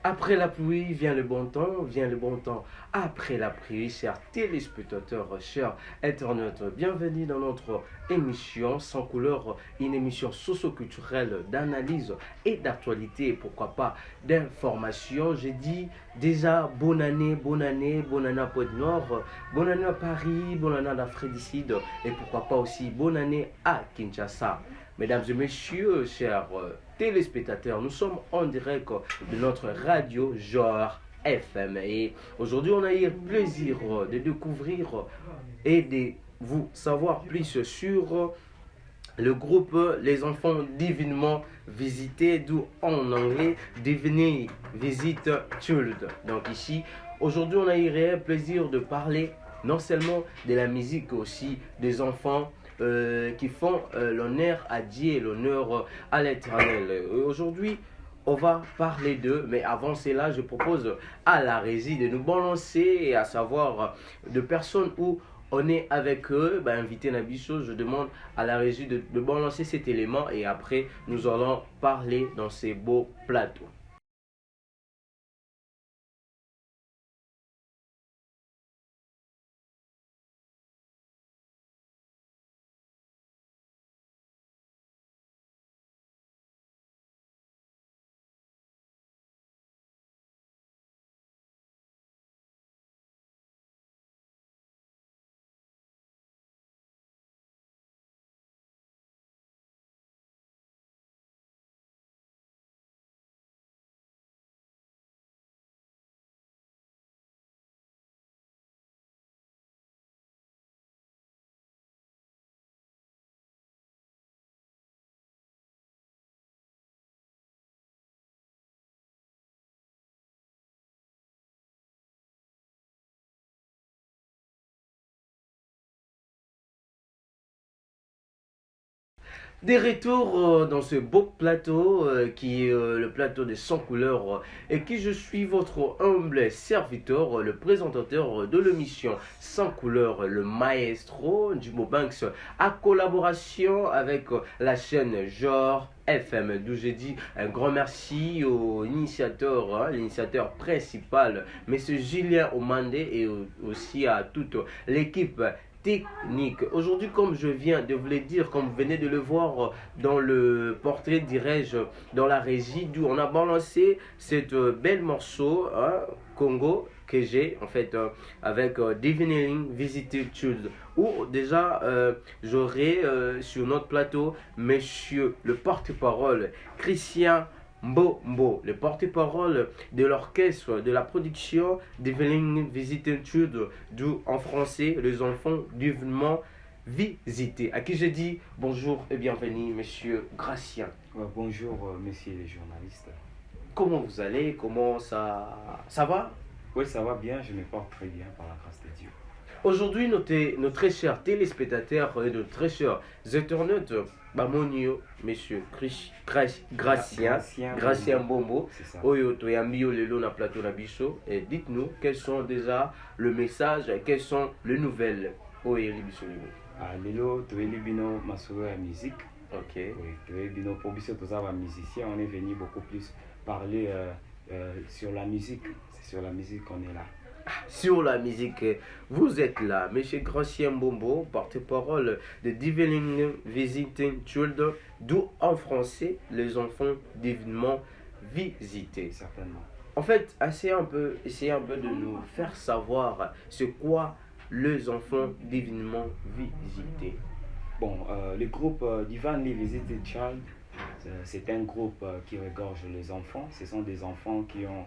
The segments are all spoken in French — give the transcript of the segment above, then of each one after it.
Après la pluie vient le bon temps, vient le bon temps. Après la pluie, chers téléspectateurs, chers internautes, bienvenue dans notre émission Sans couleur, une émission socio-culturelle d'analyse et d'actualité, pourquoi pas d'information. J'ai dit déjà bonne année, bonne année, bonne année à Pointe-Nord, bonne année à Paris, bonne année à l'Afrique du Sud et pourquoi pas aussi bonne année à Kinshasa. Mesdames et messieurs, chers téléspectateurs, nous sommes en direct de notre radio Genre FM. Et aujourd'hui, on a eu le plaisir de découvrir et de vous savoir plus sur le groupe Les Enfants Divinement Visités, d'où en anglais Divinely Visit Children. Donc ici, aujourd'hui, on a eu le plaisir de parler non seulement de la musique, aussi des enfants qui font l'honneur à Dieu, l'honneur à l'Éternel. Aujourd'hui, on va parler d'eux, mais avant cela, je propose à la régie de nous balancer, et à savoir de personnes où on est avec eux, invité Nabiso, je demande à la régie de balancer cet élément et après, nous allons parler dans ces beaux plateaux. Des retours dans ce beau plateau qui est le plateau des 100 couleurs et qui je suis votre humble serviteur, le présentateur de l'émission 100 couleurs, le maestro Jumbo Banks, à collaboration avec la chaîne Genre FM, d'où j'ai dit un grand merci au initiateur, l'initiateur principal, Monsieur Julien Omandé, et aussi à toute l'équipe technique. Aujourd'hui, comme je viens de vous le dire, comme vous venez de le voir dans le portrait, dirais-je, dans la régie, d'où on a balancé cette belle morceau, Congo, que j'ai en fait avec Divining Visited Children, où déjà j'aurai sur notre plateau monsieur le porte-parole Christian Mbombo, le porte-parole de l'orchestre de la production Divining Visited Children, d'où en français les enfants divinement visités, à qui je dis bonjour et bienvenue monsieur Gracien. Bonjour, messieurs les journalistes. Comment vous allez? Comment ça va? Oui, ça va bien, je me porte très bien par la grâce de Dieu. Aujourd'hui, nos très chers téléspectateurs et nos très chers internautes, Bamonio, monsieur Gracien Mbombo, Oyo Toyambio Lelo na plateau na biso, et dites-nous quels sont déjà le message, quelles sont les nouvelles. Oyo Libiso Lelo. Lelo Toyelibino Masoro la musique. Ok. Oui, Toyelibino pour biso tous les musiciens, on est venu beaucoup plus parler sur la musique. C'est sur la musique qu'on est là. Sur la musique, vous êtes là, monsieur Gracien Mbombo, porte-parole de Divining Visiting Children, d'où en français les enfants divinement visités. Certainement. En fait, essayez un peu de nous faire savoir c'est quoi les enfants divinement visités. Bon, le groupe Divinely Visited Child, c'est un groupe qui regorge les enfants. Ce sont des enfants qui ont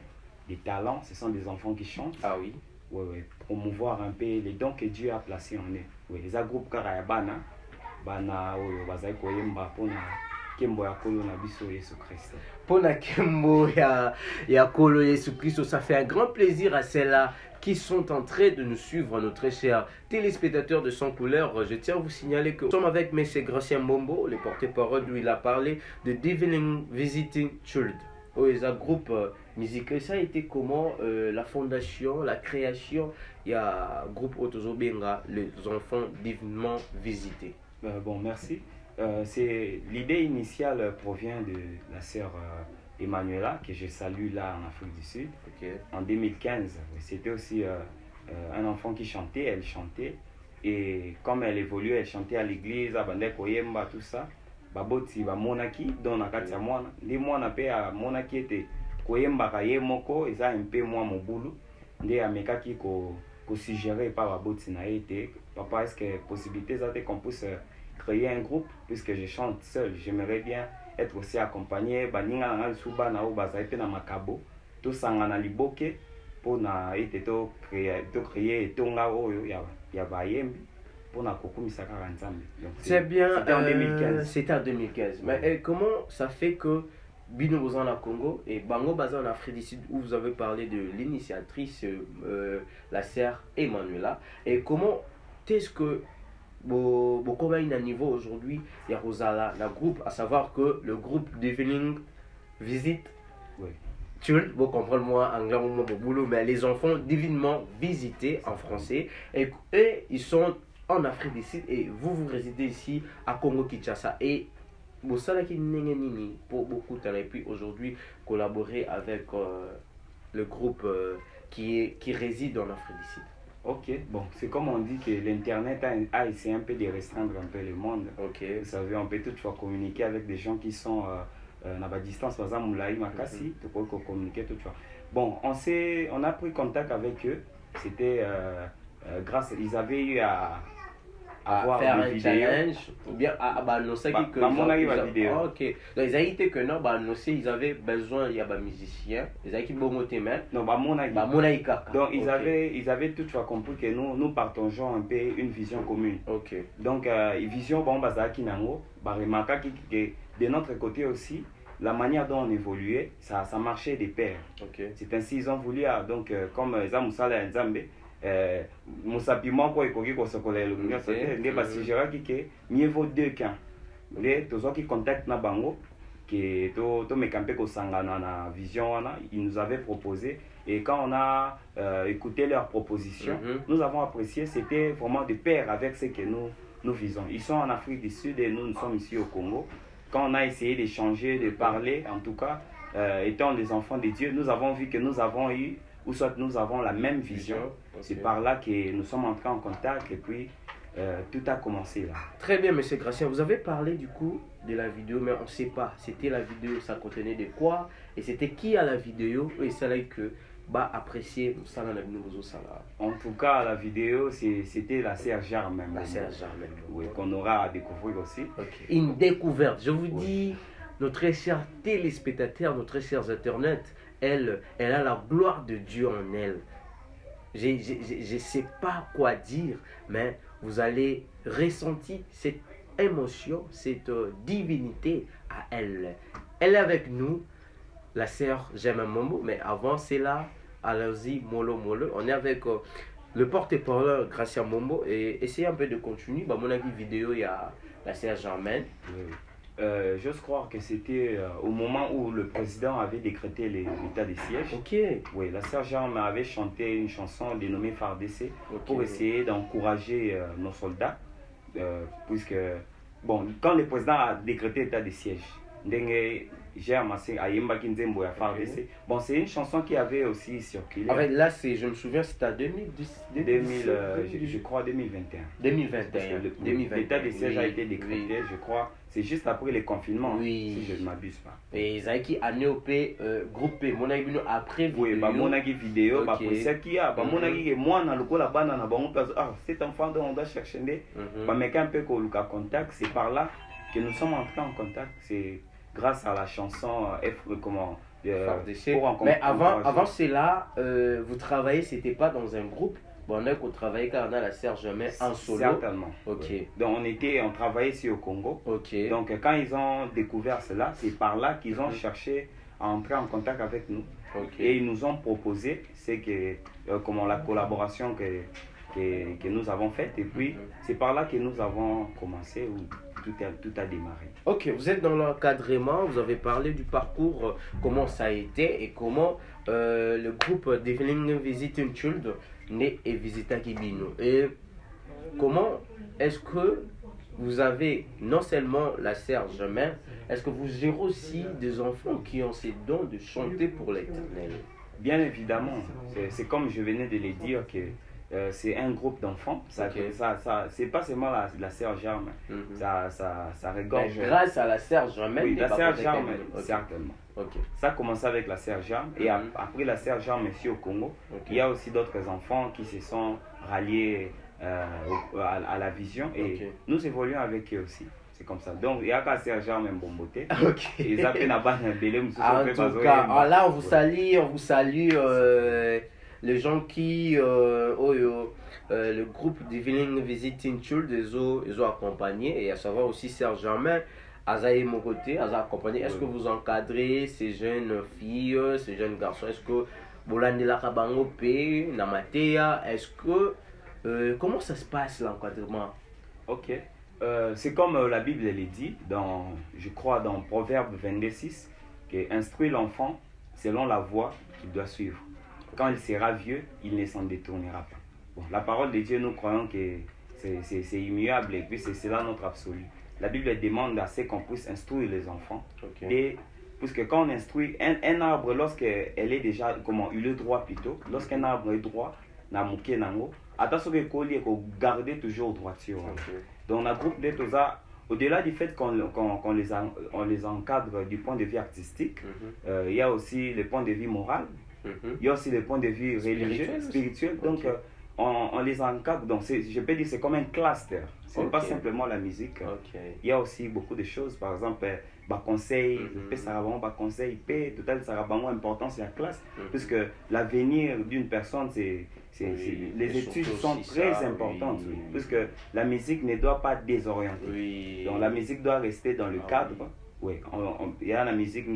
des talents, ce sont des enfants qui chantent. Ah oui. Oui, oui. Promouvoir un peu les dons que Dieu a placés en eux. Oui, les groupes Karayabana, Bana, Bazai Koyemba, Pona, Kembo Yakolo Nabiso Yesu Christ. Pona Kembo Yakolo Yesu Christ, ça fait un grand plaisir à celles-là qui sont en train de nous suivre, nos très chers téléspectateurs de 100 couleurs. Je tiens à vous signaler que nous sommes avec M. Gracien Mbombo, le porte-parole, où il a parlé de Divining Visiting Children. Les groupes musical, ça a été comment la fondation, la création, il y a un groupe Otozobenga, les enfants divinement visités. Bon, merci. L'idée initiale provient de la sœur Emanuela, que je salue là en Afrique du Sud, Ok. en 2015. C'était aussi un enfant qui chantait, elle chantait. Et comme elle évoluait, elle chantait à l'église, à Bande Koyemba, tout ça. Baboti, ba monaki, don nakati ya mwana. Ndi mwana pe a monaki ete koyemba ka ye moko, eza un peu moi mobulu. Ndi amekaki ko suggérer par baboti na ete. Papa, est-ce que possibilité ça qu'on puisse créer un groupe puisque je chante seul, j'aimerais bien être aussi accompagné baninga na suba na obaza ete na makabo to sangana liboke pour na ete to créer tonga oyo ya bayembi pour na kokumisa kaka nzambe. C'est bien. C'était en 2015. C'était en 2015. Mais comment ça fait que Bino vous en a Congo et Bango Baza en Afrique du Sud où vous avez parlé de l'initiatrice la sœur Emanuela et comment est-ce que comment il y a un niveau aujourd'hui il y a Rosala le groupe à savoir que le groupe Devening visite tu veux comprendre moi anglais mon boulot mais les enfants divinement visités en français et ils sont en Afrique du Sud et vous résidez ici à Congo-Kinshasa et pour beaucoup et puis aujourd'hui collaborer avec le groupe qui réside en Afrique du Sud. Ok, bon, c'est comme on dit que l'Internet a essayé un peu de restreindre un peu le monde. Okay. Vous savez, on peut toutefois communiquer avec des gens qui sont à la distance, par exemple, Moulaï, Makassi, tu peux communiquer toutefois. Bon, on a pris contact avec eux, c'était grâce, ils avaient eu à avoir faire des un vidéos. challenge ou bien à annoncer que mon avis la vidéo. Ok. Donc ils avaient été que non bah annoncer ils avaient besoin il y a des musiciens ils avaient qui bon moté mais non bah mon avis donc ils avaient toutefois compris que nous partageons un peu une vision commune. Ok. Donc vision bon bah qui nango bah remarquer que de notre côté aussi la manière dont on évoluait ça marchait des pairs. Okay. C'est ainsi ils ont voulu donc comme Zamusala et Nzambe musapiment quoi ekoki kosokola elongi nde basuggéraki ke mieux vaut deux qu'un nde tozwaki contact na bango ke tomeka mpe kosangana na vision wana ils nous avaient proposé et quand on a écouté leurs propositions nous avons apprécié c'était vraiment de pair avec ce que nous visons. Ils sont en Afrique du Sud et nous sommes ici au Congo. Quand on a essayé d'échanger, de parler, en tout cas étant les enfants de Dieu, nous avons vu que nous avons eu ou soit nous avons la même vision. Okay. C'est par là que nous sommes entrés en contact et puis tout a commencé là. Très bien, monsieur Gracien. Vous avez parlé du coup de la vidéo, mais on ne sait pas. C'était la vidéo, ça contenait de quoi et c'était qui à la vidéo et c'est là que apprécier ça dans en tout cas, la vidéo, c'était la sœur Germaine. La sœur Germaine. Oui, qu'on aura à découvrir aussi. Okay. Une découverte. Je vous dis, nos très chers téléspectateurs, nos très chers internautes, elle a la gloire de Dieu en elle. Je ne sais pas quoi dire, mais vous allez ressentir cette émotion, cette divinité à elle. Elle est avec nous, la sœur Germaine Mombo, mais avant c'est là, allons-y, mollo mollo. On est avec le porte-parole Gracien Mombo et essayez un peu de continuer. Bah, mon avis vidéo, il y a la sœur Germaine. Oui. J'ose croire que c'était au moment où le président avait décrété l'état de siège. Ok. Oui, la sœur Germaine avait chanté une chanson dénommée FARDC pour essayer d'encourager nos soldats. Puisque, bon, quand le président a décrété l'état de siège, bon, c'est une chanson qui avait aussi circulé. Avec là, je me souviens, c'était en 2010. Je crois 2021. 2021. L'état de siège a été décrété, je crois. C'est juste après le confinement, si je ne m'abuse pas. Et Zaki a néopé groupé, mon avis après vidéo. Oui, mon avis vidéo, c'est qui a, mon avis moi dans le coup la bande cet enfant dont on doit chercher, mais un peu qu'on a contact, c'est par là que nous sommes entrés en contact. C'est grâce à la chanson comment mais avant cela, vous travaillez, c'était pas dans un groupe. Bon, on a travaillé car on a la sœur Germaine en solo. Certainement. Ok. Oui. Donc on travaillait ici au Congo. Ok. Donc quand ils ont découvert cela, c'est par là qu'ils ont cherché à entrer en contact avec nous. Okay. Et ils nous ont proposé, c'est que comment la collaboration que nous avons faite. Et puis c'est par là que nous avons commencé où tout a démarré. Ok, vous êtes dans l'encadrement, vous avez parlé du parcours, comment ça a été et comment le groupe Devening Visit Child né et visita Kibino. Et comment est-ce que vous avez non seulement la sœur Germaine, est-ce que vous gérez aussi des enfants qui ont ces dons de chanter pour l'Éternel? Bien évidemment, c'est comme je venais de le dire que c'est un groupe d'enfants. C'est pas seulement la sœur Germaine. Ça regorge. Mais grâce à la sœur Germaine, oui, la sœur Germaine, certainement. Okay. Ça a commencé avec la sœur Germaine et après la sœur Germaine ici au Congo, il y a aussi d'autres enfants qui se sont ralliés à la vision et nous évoluons avec eux aussi. C'est comme ça. Donc, il y a qu'à sœur Germaine Bomboté. Ils appellent la base de en tout cas, là, on vous salue les gens qui, le groupe Divine Visiting Church, ils ont accompagné, et à savoir aussi sœur Germaine, Azaï mon côté, Aza accompagné. Est-ce que vous encadrez ces jeunes filles, ces jeunes garçons? Est-ce que Bolandela Kabango P, Namatea, est-ce que comment ça se passe l'encadrement? Ok. C'est comme la Bible le dit, je crois dans Proverbe 22:6, que instruit l'enfant selon la voie qu'il doit suivre. Quand il sera vieux, il ne s'en détournera pas. Bon, la parole de Dieu, nous croyons que c'est immuable et puis c'est là notre absolu. La Bible demande assez qu'on puisse instruire les enfants. Et puisque quand on instruit un arbre, lorsqu'elle est déjà, il est droit plutôt, lorsqu'un arbre est droit, attention qu'il faut garder toujours droiture. Donc, on groupe de tout ça. Au-delà du fait qu'on les encadre du point de vue artistique, il y a aussi le point de vue moral, il y a aussi le point de vue religieux, spirituel. Donc, on les encadre. Donc, je peux dire que c'est comme un cluster. Ce n'est pas simplement la musique. Il y a aussi beaucoup de choses. Par exemple, conseil, conseil, total, ça a importance la classe. Puisque l'avenir d'une personne, les études sont très importantes. Puisque la musique ne doit pas désorienter. Donc, la musique doit rester dans le cadre. Oui, il y a la musique,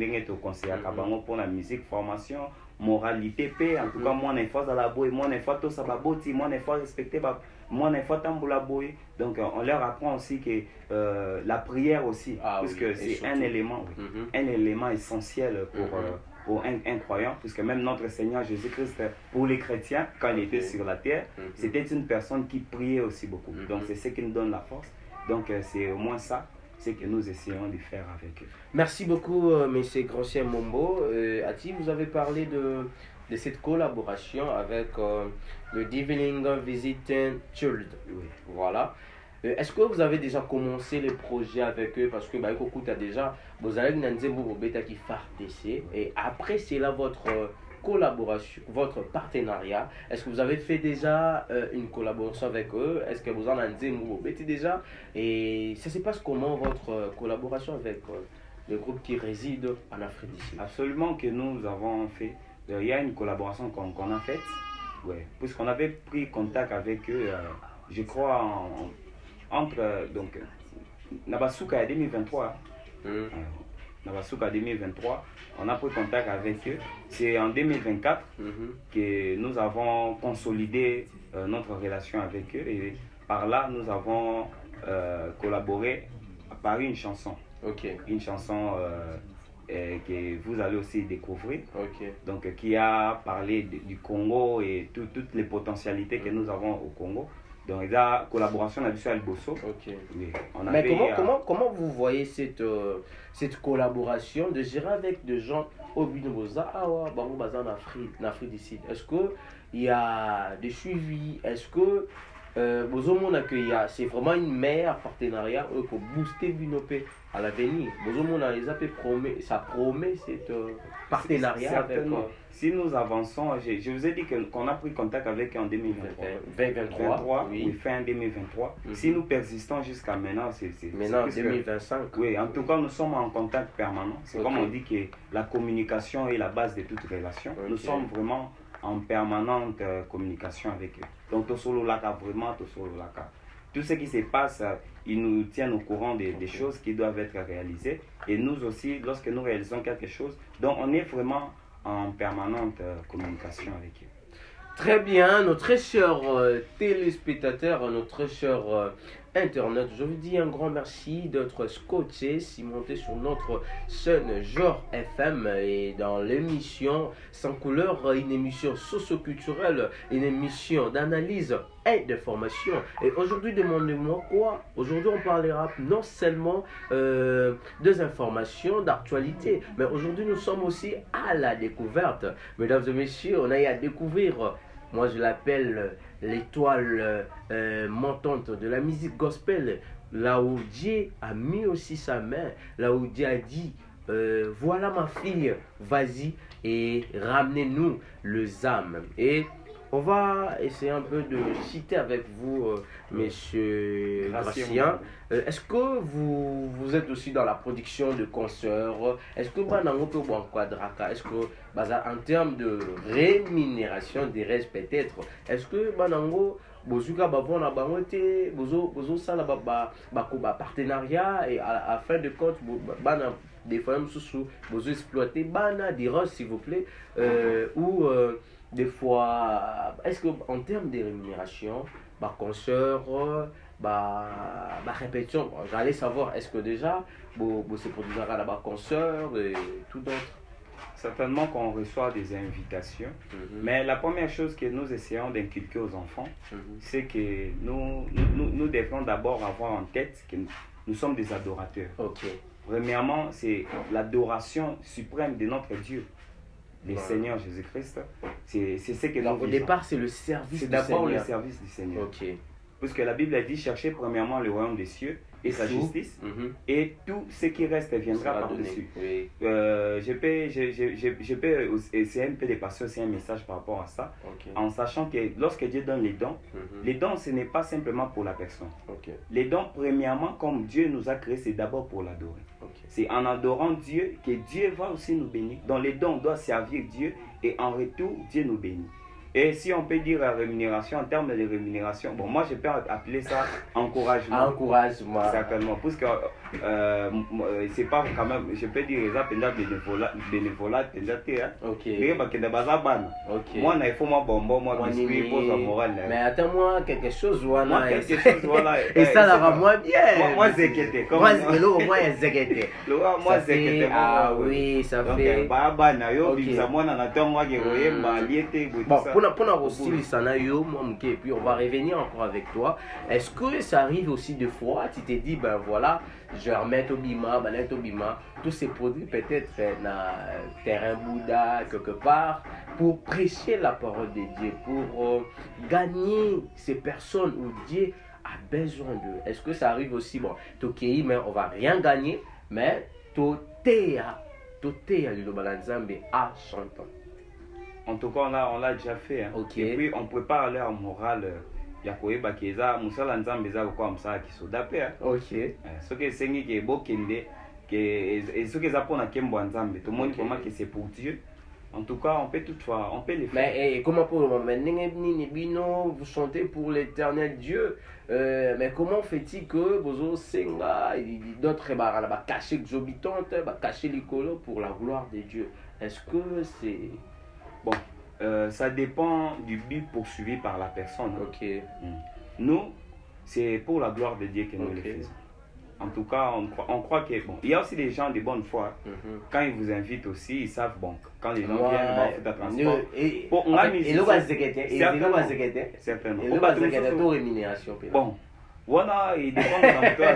pour la musique, formation, moralité, paix. En tout cas, moi, il faut à la boue, moi, il faut tout ça, moi, il faut respecter, moi, il faut tamboula boue. Donc, on leur apprend aussi que la prière aussi, puisque c'est un élément essentiel pour un croyant, puisque même notre Seigneur Jésus-Christ, pour les chrétiens, quand il était sur la terre, c'était une personne qui priait aussi beaucoup. Donc, c'est ce qui nous donne la force. Donc, c'est au moins ça. C'est que nous essayons de faire avec eux. Merci beaucoup, M. Grosjean Mombo. Ati, vous avez parlé de cette collaboration avec le Divine Visiting Church. Voilà. Est-ce que vous avez déjà commencé les projets avec eux? Parce que tu as déjà, vous allez qui et après, c'est là votre collaboration, votre partenariat. Est-ce que vous avez fait déjà une collaboration avec eux? Est-ce que vous en avez déjà? Et ça se passe comment votre collaboration avec le groupe qui réside en Afrique du Sud? Absolument que nous avons fait. Il y a une collaboration qu'on a faite. Ouais. Puisqu'on avait pris contact avec eux, je crois, entre Nabasuka 2023. Nabasuka 2023, on a pris contact avec eux. C'est en 2024 que nous avons consolidé notre relation avec eux et par là nous avons collaboré par une chanson. Une chanson que vous allez aussi découvrir. Donc qui a parlé du Congo et toutes les potentialités que nous avons au Congo. Donc, la collaboration avec Albosso. Mais comment vous voyez cette collaboration de gérer avec des gens au Binoboza, en Afrique du Sud? Est-ce qu'il y a des suivis? Est-ce que c'est vraiment une meilleure partenariat pour booster Binopé à l'avenir? Ça promet cette partenariat avec si nous avançons, je vous ai dit qu'on a pris contact avec eux en 2023, fin 2023. Si nous persistons jusqu'à maintenant, c'est maintenant 2025. Oui, en tout cas, nous sommes en contact permanent. C'est comme on dit que la communication est la base de toute relation. Nous sommes vraiment en permanente communication avec eux. Donc, tout ce qui se passe, ils nous tiennent au courant des choses qui doivent être réalisées. Et nous aussi, lorsque nous réalisons quelque chose, donc on est vraiment en permanente communication avec eux. Très bien, nos très chers téléspectateurs, nos très chers Internet. Je vous dis un grand merci d'être scotché, si monté sur notre chaîne Genre FM et dans l'émission Sans couleur, une émission socio-culturelle, une émission d'analyse et de formation. Et aujourd'hui, demandez-moi quoi? Aujourd'hui, on parlera non seulement des informations d'actualité, mais aujourd'hui, nous sommes aussi à la découverte. Mesdames et messieurs, on a eu à découvrir, moi je l'appelle l'étoile montante de la musique gospel, là où Dieu a mis aussi sa main, là où Dieu a dit, voilà ma fille, vas-y et ramenez-nous les âmes. Et on va essayer un peu de citer avec vous, monsieur Gracien. Est-ce que vous êtes aussi dans la production de concerts? Est-ce que est-ce que en termes de rémunération des restes peut-être, est-ce que banango bozuka bavona bangote bozo sala ba partenariat et à fin de compte bana des femmes sous bozo exploiter bana des roses s'il vous plaît, ou des fois, est-ce que en termes de rémunération, concert, répétition, j'allais savoir, est-ce que déjà, vous se produisez là-bas concert et tout d'autre? Certainement qu'on reçoit des invitations, mais la première chose que nous essayons d'inculquer aux enfants, c'est que nous devons d'abord avoir en tête que nous sommes des adorateurs. Premièrement, c'est l'adoration suprême de notre Dieu, le Seigneur Jésus-Christ. C'est ce que nous au départ, c'est le service du Seigneur. C'est d'abord le service du Seigneur. Puisque la Bible a dit, cherchez premièrement le royaume des cieux et sa justice, et tout ce qui reste viendra par-dessus. Je peux essayer un peu de passer aussi un message par rapport à ça, en sachant que lorsque Dieu donne les dons, ce n'est pas simplement pour la personne. Les dons, premièrement, comme Dieu nous a créés, c'est d'abord pour l'adorer. C'est en adorant Dieu que Dieu va aussi nous bénir. Dans les dons, on doit servir Dieu et en retour, Dieu nous bénit. Et si on peut dire la rémunération, en termes de rémunération, bon, moi je peux appeler ça encouragement. Encouragement. Certainement, parce que c'est pas quand même, je peux dire ça, bénévolat, moi, il faut moi bonbon, moi, biscuit, pose en morale. Mais attends-moi, quelque chose, voilà. Et ça, ça va moins bien. Moi, c'est qu'était. Moi, c'est qu'était. Moi, c'est qu'était. Ah oui, ça fait. Pour la aussi, et puis on va revenir encore avec toi. Est-ce que ça arrive aussi des fois, tu t'es dit, ben voilà, je vais remettre au bima, tous ces produits peut-être dans terrain Bouddha, quelque part, pour prêcher la parole de Dieu, pour gagner ces personnes où Dieu a besoin d'eux. Est-ce que ça arrive aussi, bon, Tokei, mais on va rien gagner, mais Totea, à 100 ans. En tout cas, on l'a déjà fait. Hein. Et puis, on prépare leur morale. Yakoeba Keza, Moussala Nzambeza, comme ça, qui sont d'appel. Ce que c'est qui est beau, et ce que ça pour Nakembo Nzambe, tout le monde comment que c'est pour Dieu. En tout cas, on peut toutefois, on peut les faire. Mais comment pour le moment, vous chantez pour l'éternel Dieu, mais comment fait-il que vous Senga et d'autres cacher exorbitantes, cacher les colos pour la gloire de Dieu? Est-ce que c'est. Bon, ça dépend du but poursuivi par la personne. Nous, c'est pour la gloire de Dieu que nous le faisons. En tout cas, on croit que, bon, il y a aussi des gens de bonne foi. Quand ils vous invitent aussi, ils savent, bon, quand les gens viennent, ils vont faire transport. Rémunération. Bon, voilà, il dépend de toi.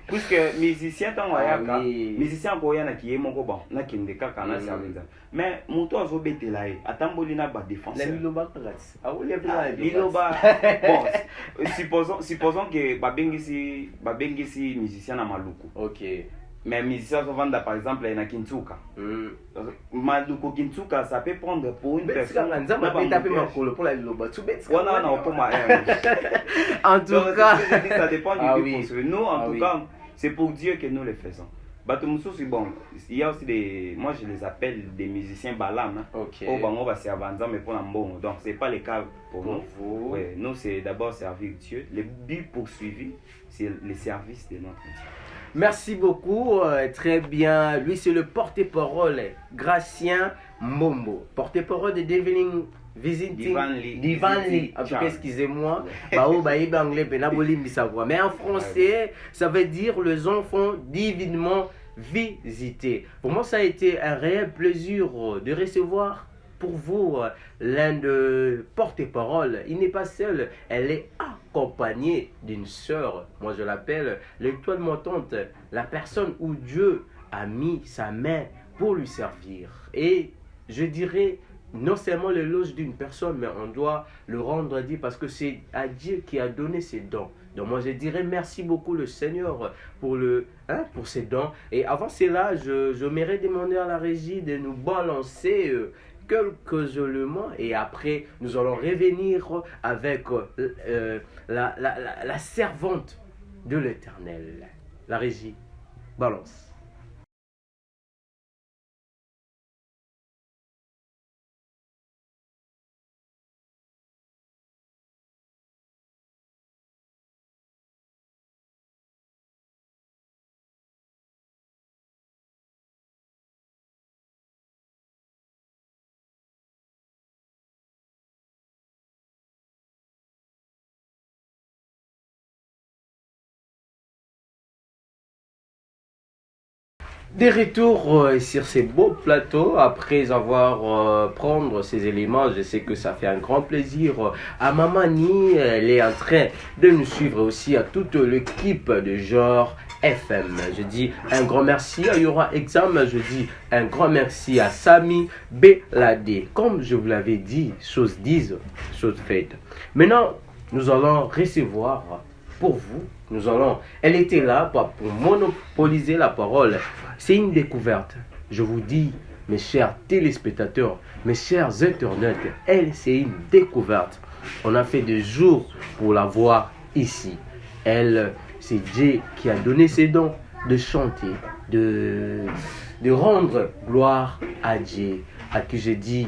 Puisque musicien tant wayaka musicien ko yana ki yemoko bon na kinde kaka na service mais muto azo betela e atamboli na ba défenseur liloba kagati liloba bon supposons que babengisi musicien na maluku. Mais musicien so vanda par exemple na Kintsuka. Maluku Kintsuka ça peut prendre pour une personne pour la liloba en tout cas ça dépend du but. Nous en tout cas c'est pour Dieu que nous le faisons. Bon, il y a aussi des, moi je les appelle des musiciens balam. On va servir mais pour un bon. Donc c'est pas le cas pour nous. Ouais, nous c'est d'abord servir Dieu. Le but poursuivi c'est le service de notre Dieu. Merci beaucoup, très bien. Lui, c'est le porte-parole, Gratien Mombo. Porte-parole de Develing Visiting Divanly. En tout cas, excusez-moi. Mais en français, ça veut dire les enfants divinement visités. Pour moi, ça a été un réel plaisir de recevoir pour vous l'un de porte-parole. Il n'est pas seul, elle est accompagnée d'une sœur. Moi, je l'appelle l'étoile montante, la personne où Dieu a mis sa main pour lui servir. Et je dirais non seulement l'éloge d'une personne, mais on doit le rendre à Dieu parce que c'est à Dieu qui a donné ses dons. Donc moi je dirais merci beaucoup le Seigneur pour, pour ses dons. Et avant cela, je m'aimerais demander à la régie de nous balancer quelques éléments et après nous allons revenir avec la servante de l'Éternel. La régie, balance. Des retours sur ces beaux plateaux, après avoir prendre ces éléments, je sais que ça fait un grand plaisir à Mamani. Elle est en train de nous suivre aussi à toute l'équipe de Genre FM. Je dis un grand merci à Yora Exam, je dis un grand merci à Sami Belade. Comme je vous l'avais dit, chose dise, chose faite. Maintenant, nous allons recevoir pour vous. Elle était là pour monopoliser la parole. C'est une découverte. Je vous dis, mes chers téléspectateurs, mes chers internautes, elle, c'est une découverte. On a fait des jours pour la voir ici. Elle, c'est Dieu qui a donné ses dons de chanter, de rendre gloire à Dieu, à qui je dis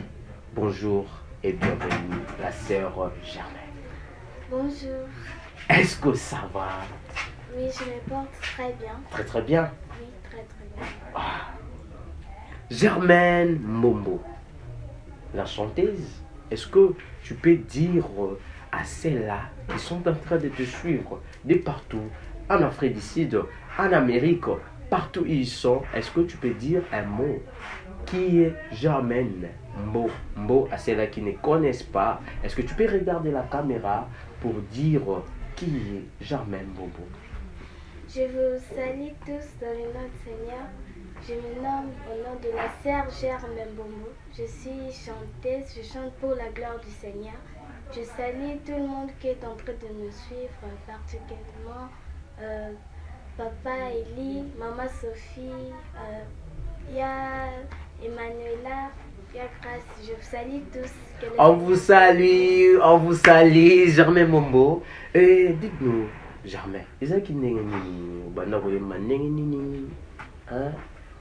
bonjour et bienvenue, la sœur Germaine. Bonjour. Est-ce que ça va? Oui, je me porte très bien. Très très bien. Oui, très très bien. Ah. Germaine Mombo, la chanteuse, est-ce que tu peux dire à celles-là qui sont en train de te suivre de partout, en Afrique du Sud, en Amérique, partout où ils sont, est-ce que tu peux dire un mot qui est Germaine Mombo à celles-là qui ne connaissent pas? Est-ce que tu peux regarder la caméra pour dire qui est Germaine Mombo? Je vous salue tous dans le nom du Seigneur. Je me nomme au nom de la sœur Germaine Mombo. Je suis chanteuse, je chante pour la gloire du Seigneur. Je salue tout le monde qui est en train de nous suivre, particulièrement Papa Eli, Maman Sophie, il y a Emmanuela, il y a Grace. Je vous salue tous. On vous salue, Germaine Mombo. Et dites-nous, Germaine,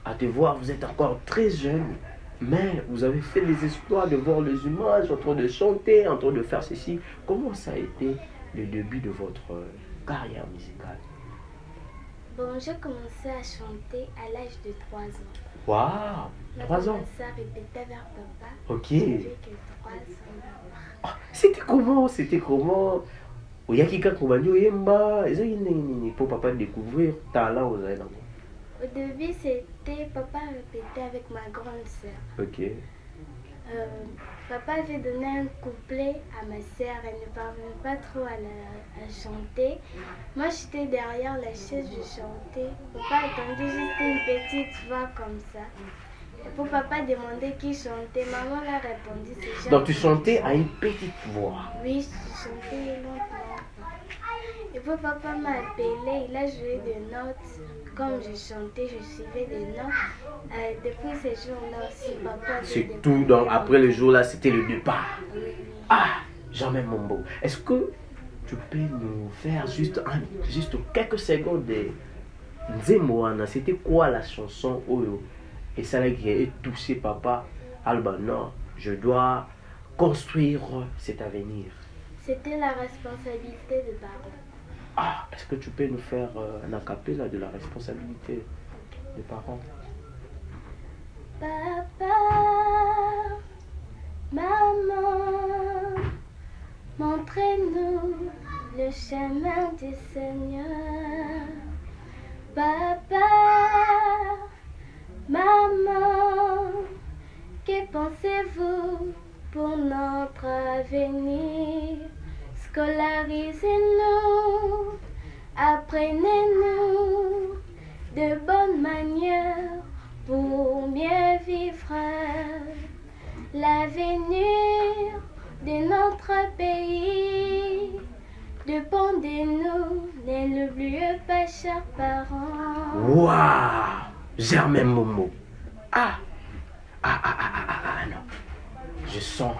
à te voir, vous êtes encore très jeune, mais vous avez fait les exploits de voir les images en train de chanter, en train de faire ceci. Comment ça a été le début de votre carrière musicale? Bon, j'ai commencé à chanter à l'âge de 3 ans. Waouh, 3 ans. J'ai commencé à répéter vers papa. Ok. J'avais que 3 ans. Ah, c'était comment il y a quelqu'un qui m'a dit pour papa découvrir talent aux aïeux. Au début, c'était papa répétait avec ma grande sœur. Ok. Papa avait donné un couplet à ma sœur, elle ne parvenait pas trop à chanter. Moi, j'étais derrière la chaise, je chantais. Papa attendait juste une petite voix comme ça. Et pour papa demander qui chantait, maman l'a répondu. Donc tu chantais à une petite voix? Oui, je chantais lentement. Et puis papa m'a appelé, il a joué des notes. Comme je chantais, je suivais des notes. Depuis ces jours-là aussi, papa... C'est tout, donc après le jour-là, c'était le départ. Oui. Ah, Germaine Mombo, est-ce que tu peux nous faire juste quelques secondes de Nzemoana? C'était quoi la chanson Oyo? Et ça qui a touché papa Alba, non, je dois construire cet avenir. C'était la responsabilité des parents. Ah, est-ce que tu peux nous faire un acapella de la responsabilité des parents? Papa, maman, montrez-nous le chemin du Seigneur. Papa, maman, que pensez-vous pour notre avenir? Scolarisez-nous, apprenez-nous de bonnes manières pour mieux vivre. L'avenir de notre pays dépend de nous, ne l'oubliez pas, chers parents. Waouh! Germain Momo. Non.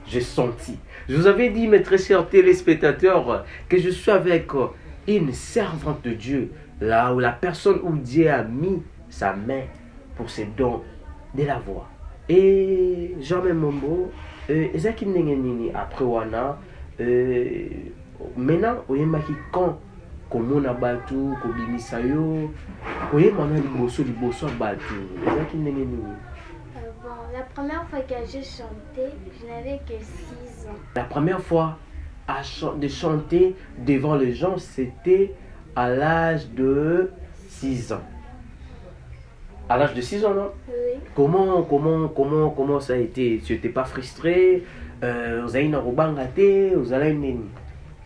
J'ai senti. Je vous avais dit, mes très chers téléspectateurs, que je suis avec une servante de Dieu, là où la personne où Dieu a mis sa main pour ses dons de la voix. Et Germain Momo, ezaki ndenge nini après wana, maintenant oyembaki quand komona batu kobimisa yo koyemana liboso ya batu ezaki ndenge nini? Bon, la première fois que j'ai chanté, je n'avais que 6 ans. La première fois de chanter devant les gens, c'était à l'âge de 6 ans. À l'âge de 6 ans, non? Oui. Comment ça a été? Tu n'étais pas frustré? Vous avez une robangate? Vous avez une...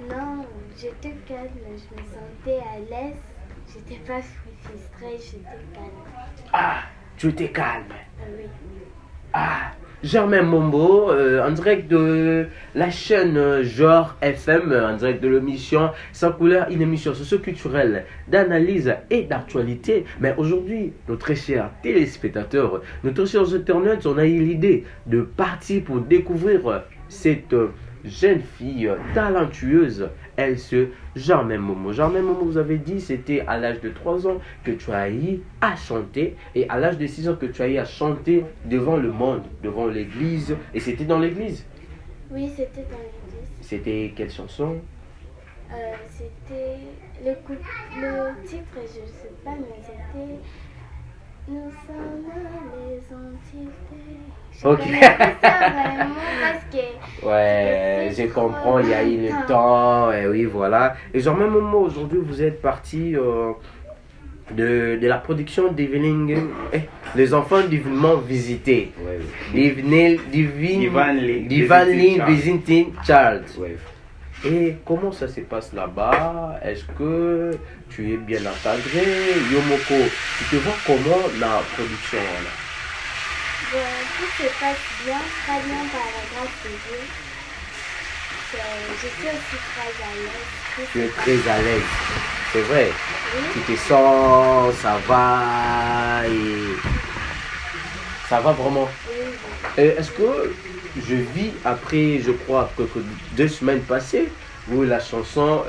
Non, j'étais calme, je me sentais à l'aise. J'étais pas frustrée, j'étais calme. Ah, tu étais calme. Oui. Ah, Germain Mombo, en direct de la chaîne Genre FM, en direct de l'émission Sans couleur, une émission socio-culturelle d'analyse et d'actualité. Mais aujourd'hui, nos très chers téléspectateurs, nos très chers internautes, on a eu l'idée de partir pour découvrir cette jeune fille talentueuse, elle se Germain Momo. Germain Momo, vous avez dit, c'était à l'âge de 3 ans que tu as eu à chanter et à l'âge de 6 ans que tu as eu à chanter devant le monde, devant l'église. Et c'était dans l'église? Oui, c'était dans l'église. C'était quelle chanson? C'était le titre, je ne sais pas, mais c'était Nous sommes les entités. Ok. Ça vraiment parce que Ouais, je comprends, il y a eu le temps, et oui, voilà. Et genre, même moment, aujourd'hui, vous êtes parti de la production d'Evening, les enfants divinement visités. Ouais. Divinely Visiting Child. Ouais. Et comment ça se passe là-bas? Est-ce que tu es bien encadré? Yomoko, tu te vois comment la production là? Bon, tout se passe bien, très bien par la grâce de Dieu. Je suis aussi très à l'aise. Tu es très à l'aise, c'est vrai. Oui. Tu te sens, ça va et ça va vraiment. Oui. Est-ce que je vis après, je crois, que 2 semaines passées, où la chanson,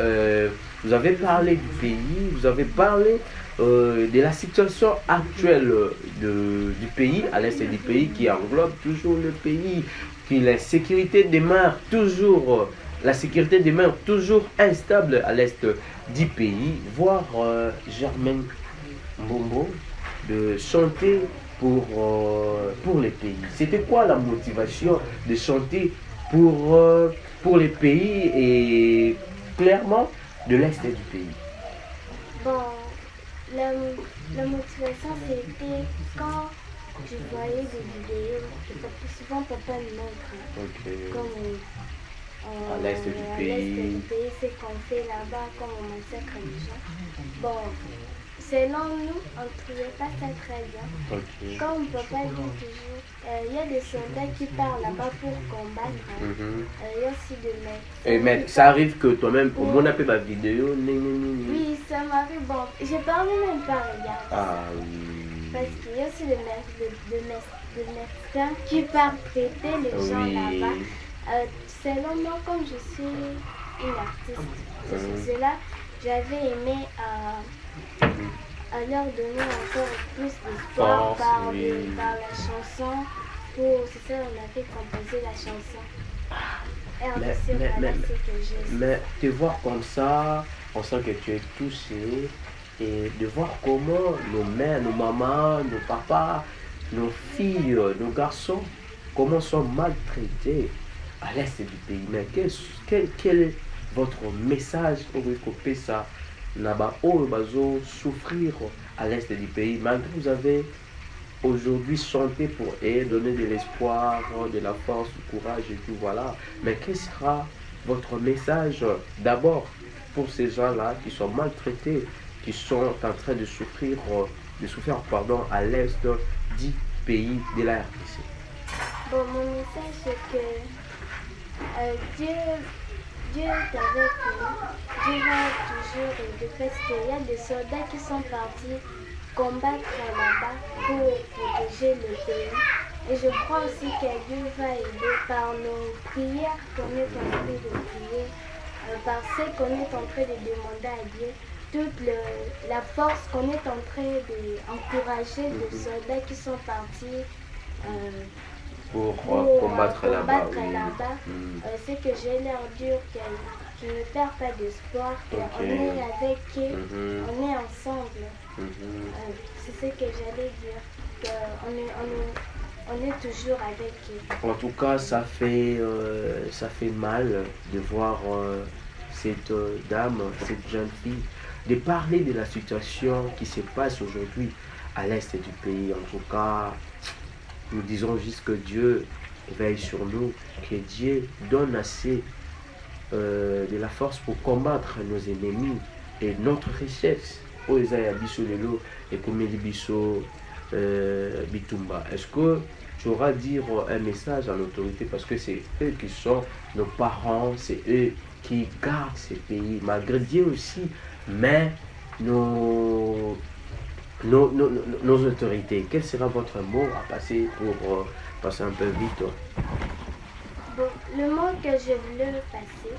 vous avez parlé du pays, vous avez parlé de la situation actuelle du pays, à l'est du pays, qui englobe toujours le pays, qui la sécurité demeure toujours, instable à l'est du pays. Voir Germain Momo de chanter pour les pays. C'était quoi la motivation de chanter pour les pays et clairement de l'est du pays? Bon, la motivation c'était quand je voyais des vidéos que souvent papa me montre. Ok. Comme À l'est du pays. C'est qu'on fait là-bas, comme on massacre les gens. Bon, selon nous, on ne trouvait pas ça très bien. Ok. Comme papa dit toujours, il y a des soldats qui partent là-bas pour combattre. Il y a aussi des médecins. Et mais ça arrive que toi-même, pour mon appel ma vidéo, Oui, ça m'arrive. Bon, j'ai parlé même pas regarder. Ah oui. Parce qu'il y a aussi des médecins qui partent traiter les gens là-bas. Selon moi, comme je suis une artiste, c'est cela, j'avais aimé à leur donner encore plus d'espoir par la chanson. C'est ça, on avait composé la chanson. RDC, voilà ce que j'ai. Mais te voir comme ça, on sent que tu es touché. Et de voir comment nos mères, nos mamans, nos papas, nos filles, nos garçons, comment sont maltraités à l'est du pays. Mais quel est votre message pour recopier ça là-bas, au bazo, souffrir à l'est du pays, malgré que vous avez aujourd'hui chanté pour eux, donner de l'espoir, de la force, du courage et tout, voilà. Mais quel sera votre message d'abord pour ces gens-là qui sont maltraités, qui sont en train de souffrir, à l'est du pays de la RDC? Bon, mon message c'est que Dieu est avec nous. Dieu va toujours aider parce qu'il y a des soldats qui sont partis combattre là-bas pour protéger le pays. Et je crois aussi que Dieu va aider par nos prières qu'on est en train de prier, par ce qu'on est en train de demander à Dieu, toute la force qu'on est en train d'encourager les soldats qui sont partis pour combattre là-bas. C'est que je leur dire qu'ils ne perdent pas d'espoir, qu'on est avec eux, on est ensemble. C'est ce que j'allais dire, qu'on est toujours avec eux. En tout cas, ça fait mal de voir cette dame, cette jeune fille, de parler de la situation qui se passe aujourd'hui à l'est du pays. En tout cas, nous disons juste que Dieu veille sur nous, que Dieu donne assez de la force pour combattre nos ennemis et notre richesse. Est-ce que tu auras à dire un message à l'autorité, parce que c'est eux qui sont nos parents, c'est eux qui gardent ces pays, malgré Dieu aussi, mais nos autorités. Quel sera votre mot à passer pour passer un peu vite? Bon, le mot que je voulais passer,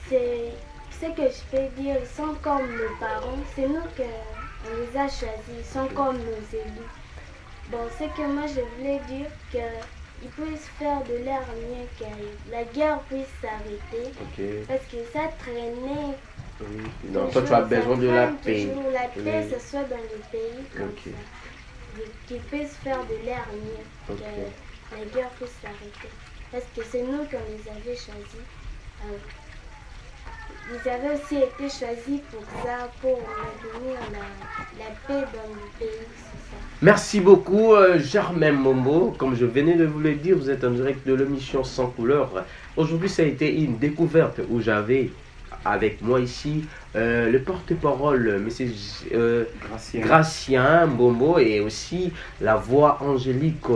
c'est ce que je peux dire, ils sont comme nos parents, c'est nous qu'on les a choisis, ils sont comme nos élus. Bon, c'est que moi je voulais dire qu'ils puissent faire de leur mieux, que la guerre puisse s'arrêter, parce que ça traînait. Oui. Non, toi tu as besoin de la paix. Toujours la paix, ce soit dans le pays comme ça. Qu'ils puissent faire de leur mieux, que la guerre puisse s'arrêter. Parce que c'est nous qu'on les avait choisis. Ils avaient aussi été choisis pour ça, pour maintenir la paix dans le pays, c'est ça. Merci beaucoup, Germain Momo. Comme je venais de vous le dire, vous êtes en direct de l'émission Sans Couleur. Aujourd'hui, ça a été une découverte où j'avais avec moi ici le porte-parole, M. Gratien Momo, et aussi la voix angélique,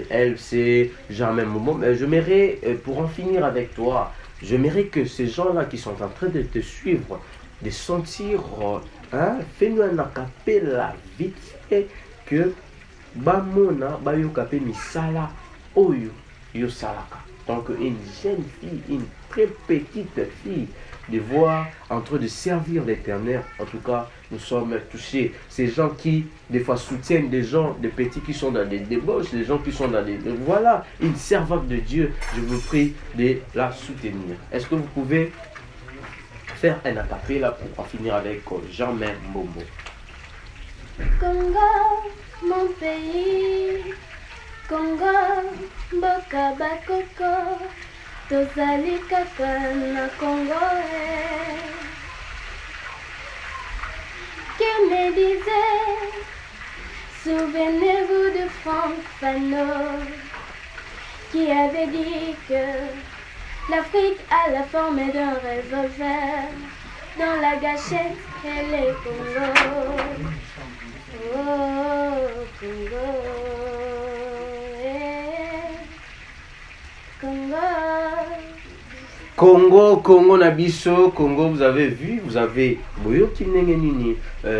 elle, c'est Germain Momo. Mais j'aimerais, pour en finir avec toi, j'aimerais que ces gens-là qui sont en train de te suivre, de sentir, fais-nous un acapella vite fait, que bamona bayokape misala oyo yo salaka. Donc une jeune fille, une très petite fille, de voir en train de servir l'Éternel. En tout cas, nous sommes touchés. Ces gens qui, des fois, soutiennent des gens, des petits qui sont dans des débauches, des gens qui sont dans des... Voilà, une servante de Dieu. Je vous prie de la soutenir. Est-ce que vous pouvez faire un acapella pour en finir avec Germain Momo? Congo, mon pays, Congo, mboka bakoko, tozali kaka na Congo. Qui me disait, souvenez-vous de Franck Fanon, qui avait dit que l'Afrique a la forme d'un revolver, dans la gâchette, elle est Congo. Oh, Congo, Congo, Congo Nabiso, Congo, vous avez vu, vous avez Boyoki Nengenini,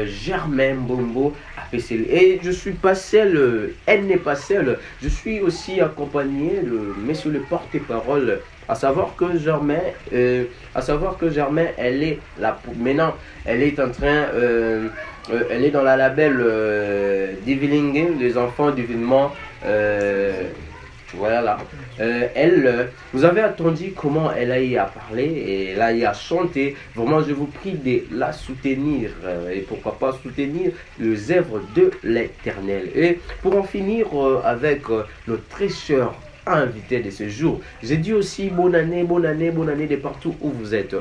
Germain Bombo, et je suis pas seul, elle n'est pas seule, je suis aussi accompagné de monsieur le porte-parole, à savoir que Germain, elle est là, maintenant, elle est en train, elle est dans la label Divilingue, les enfants divinement Voilà. Vous avez entendu comment elle a eu à parler et elle a eu à chanter. Vraiment, je vous prie de la soutenir et pourquoi pas soutenir les œuvres de l'Éternel. Et pour en finir avec notre très cher invité de ce jour, j'ai dit aussi bonne année de partout où vous êtes.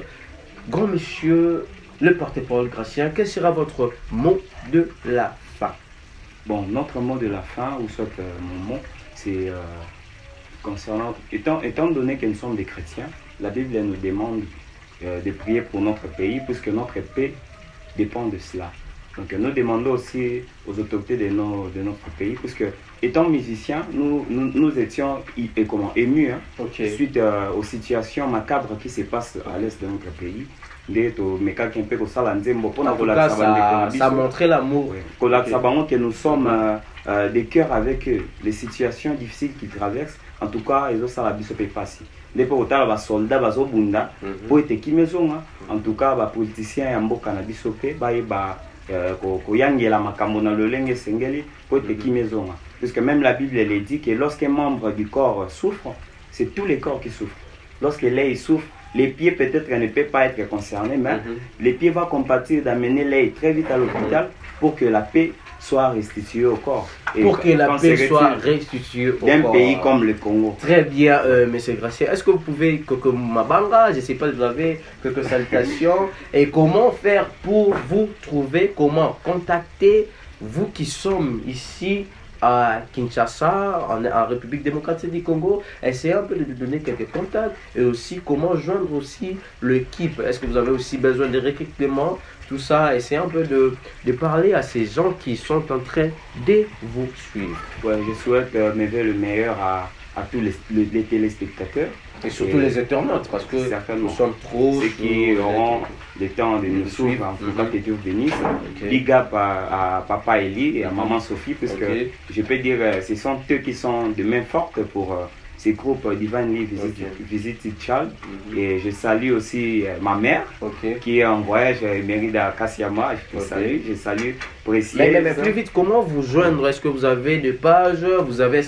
Grand monsieur, le porte-parole Gratien, quel sera votre mot de la fin? Bon, notre mot de la fin, ou soit mon mot, c'est concernant, étant donné que nous sommes des chrétiens, la Bible nous demande de prier pour notre pays, puisque notre paix dépend de cela. Donc nous demandons aussi aux autorités de notre pays, puisque étant musiciens, nous étions émus suite aux situations macabres qui se passent à l'est de notre pays. En tout cas, ça a montré l'amour. Que nous sommes des cœurs avec eux. Les situations difficiles qu'ils traversent, en tout cas, ils ont ça la bisope passé. Les soldats, en tout cas, les politiciens, puisque même la Bible elle dit que lorsqu'un membre du corps souffre, c'est tous les corps qui souffrent. Lorsque l'œil souffre, les pieds peut-être ne peuvent pas être concernés, mais les pieds vont compatir d'amener l'œil très vite à l'hôpital pour que la paix soit restituée au corps. Et pour que la paix soit restituée au corps. D'un pays comme le Congo. Très bien, monsieur Gracien. Est-ce que vous pouvez, Mabanga, je ne sais pas si vous avez quelques salutations, et comment faire pour vous trouver, comment contacter, vous qui sommes ici à Kinshasa, en République démocratique du Congo, essayez un peu de donner quelques contacts et aussi comment joindre aussi l'équipe. Est-ce que vous avez aussi besoin de recrutement? Tout ça, essayez un peu de parler à ces gens qui sont en train de vous suivre. Ouais, je souhaite le meilleur à tous les téléspectateurs. Et surtout les internautes, parce que nous sommes trop... Ceux qui auront le temps de nous suivre, en tout cas que Dieu bénisse. Big up à Papa Eli et à Maman Sophie, puisque je peux dire ce sont eux qui sont de main forte pour ces groupes Divinely Visit Child. Et je salue aussi ma mère qui est en voyage Mérida Kassiama. Je salue Précieux. Mais plus vite, comment vous joindre? Est-ce que vous avez des pages? Vous avez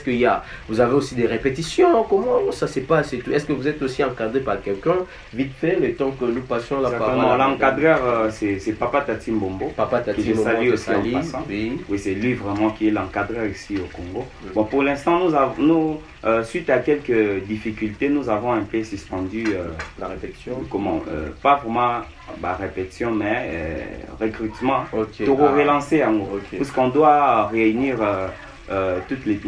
aussi des répétitions? Comment ça se passe? Est-ce que vous êtes aussi encadré par quelqu'un? Vite fait, le temps que nous passions la parole. L'encadreur, c'est Papa Tati Mbombo. Papa Tati Mbombo, je salue aussi en passant. Oui, c'est lui vraiment qui est l'encadreur ici au Congo. Bon, pour l'instant, suite à quelques difficultés, nous avons un peu suspendu la répétition. Pas vraiment répétition, mais recrutement. Pour relancer en gros. Puisqu'on doit réunir toutes les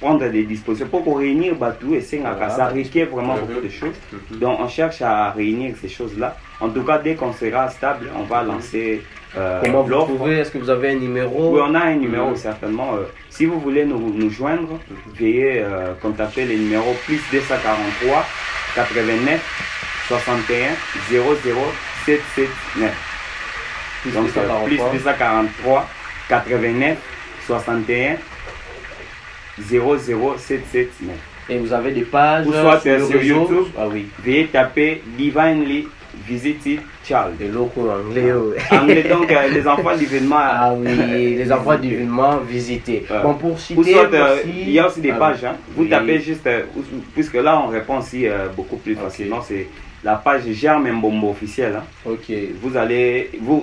prendre des dispositions pour réunir tout et ça requiert vraiment beaucoup de choses. Donc on cherche à réunir ces choses-là. En tout cas, dès qu'on sera stable, on va lancer comment vous trouvez? Est-ce que vous avez un numéro? Oui, on a un numéro certainement. Si vous voulez nous joindre, veuillez contacter le numéro plus 243 89 61 00 779. Donc plus 243 89 61 00779. Et vous avez des pages sur YouTube. Veuillez taper Divinely Visit Child. Et locaux anglais. Anglais, donc les enfants d'événement. Ah oui, les enfants d'événement visités. Bon, pour citer il y a aussi des pages. Vous tapez juste, puisque là on répond aussi beaucoup plus facilement. C'est la page Germe Mbombo officielle. Vous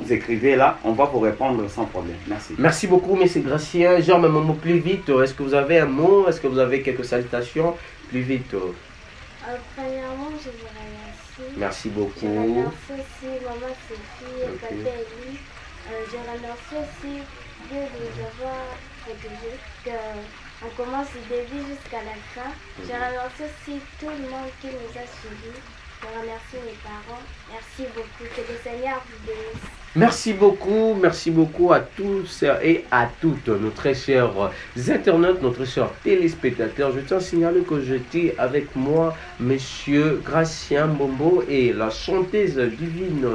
écrivez là, on va vous répondre sans problème. Merci. Merci beaucoup, monsieur Gracien. Germe Mbombo, plus vite. Est-ce que vous avez un mot? Est-ce que vous avez quelques salutations? Plus vite. Premièrement, je vous remercie. Merci beaucoup. Je remercie aussi Maman Sophie et Papa Eli. Je remercie aussi Dieu de nous avoir protégés. On commence du début jusqu'à la fin. Je remercie aussi tout le monde qui nous a suivis. Je remercie mes parents. Merci beaucoup. Que le Seigneur vous bénisse. Merci beaucoup à tous et à toutes nos très chers internautes, nos très chers téléspectateurs. Je tiens à signaler que j'étais avec moi, monsieur Gracien Mbombo et la chanteuse divine,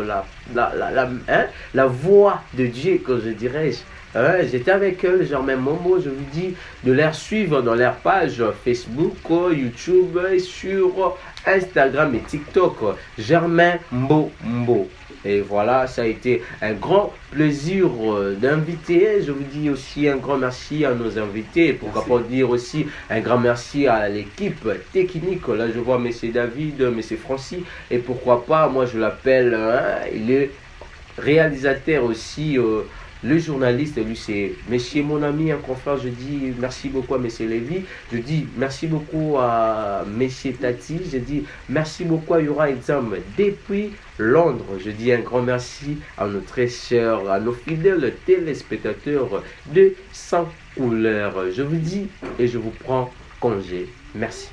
la voix de Dieu, que je dirais, Ouais, j'étais avec eux, Germain Momo, je vous dis de les suivre dans leur page Facebook, YouTube, sur Instagram et TikTok, Germain Mbo. Et voilà, ça a été un grand plaisir d'inviter. Je vous dis aussi un grand merci à nos invités. Pourquoi pas dire aussi un grand merci à l'équipe technique. Là, je vois M. David, M. Francis. Et pourquoi pas, moi je l'appelle, il est réalisateur aussi. Le journaliste, lui, c'est Monsieur mon ami, un confrère. Je dis merci beaucoup à Monsieur Lévy. Je dis merci beaucoup à Monsieur Tati. Je dis merci beaucoup à Yura Exam depuis Londres. Je dis un grand merci à nos très chers, à nos fidèles téléspectateurs de Sans Couleur. Je vous dis et je vous prends congé. Merci.